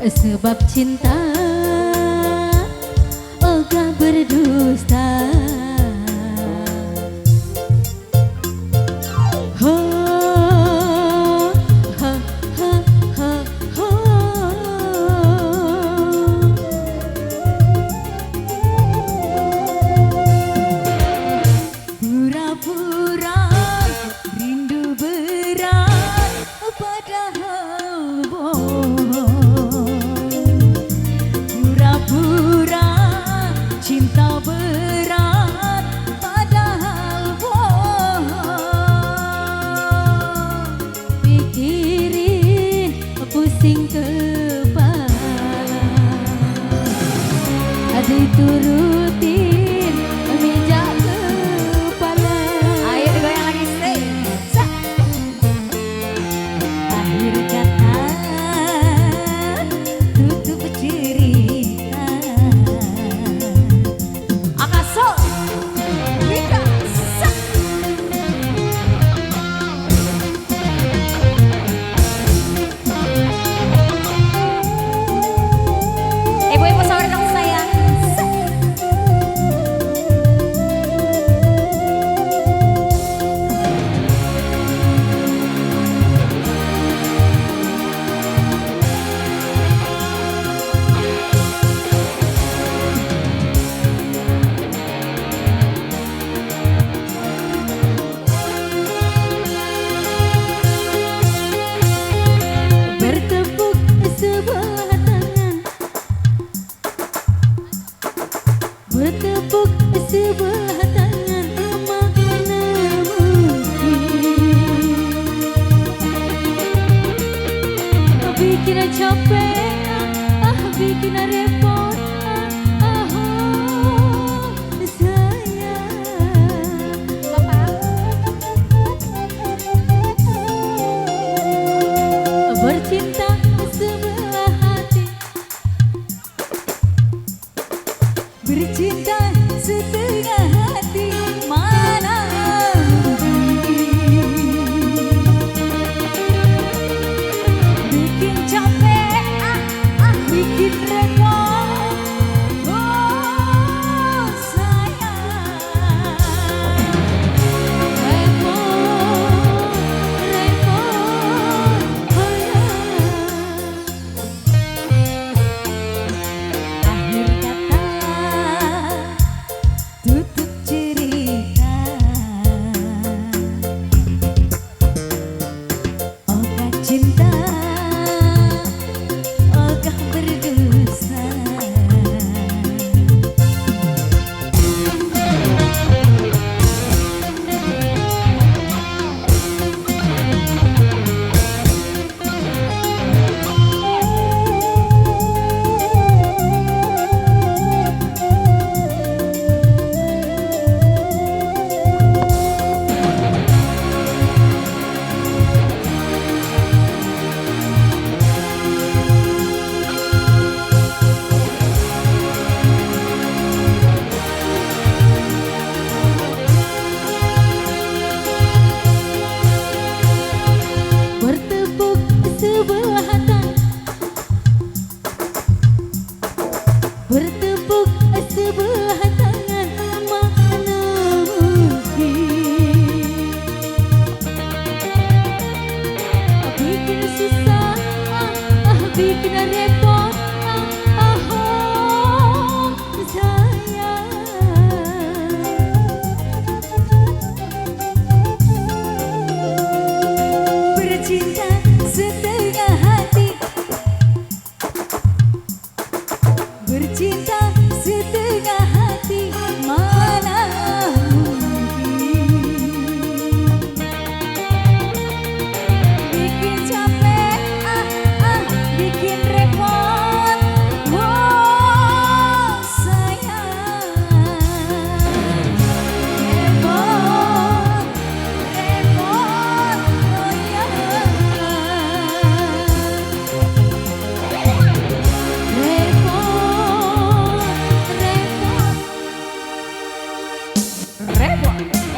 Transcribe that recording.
Sebab cinta ogah berdusta. Ho, ho, ho, ho, ho. Pura-pura rindu berat padahal bohong. Pura-pura cinta berat padahal bohong. Pikirin pusing kepala, ada turutin mijak kepala. Ayo digoyang lagi sih. Akhir kata tutup cerita. Akaso Rika sak. Ibu-ibu sahur dong sayang. Bertepuk sebelah tangan, bertepuk sebelah tangan, mana mungkin bikin capek, bikin repot, sayang. Bercinta sebelah hati, bercinta setengah hati, mana mungkin bikin capek, bikin repot, oh sayang. Repot, repot, oh ya. Akhir kata tutup cerita. Ogah cinta ogah berdosa. Bertepuk sebelah tangan, bertepuk sebelah tangan, mana mungkin bikin susah, bikin repot, sayang. Bercinta setengah hati, bercinta setengah hati, mana mungkin bikin capek, bikin repot, oh sayang. Repot, repot, oh ya. Repot, repot, repot.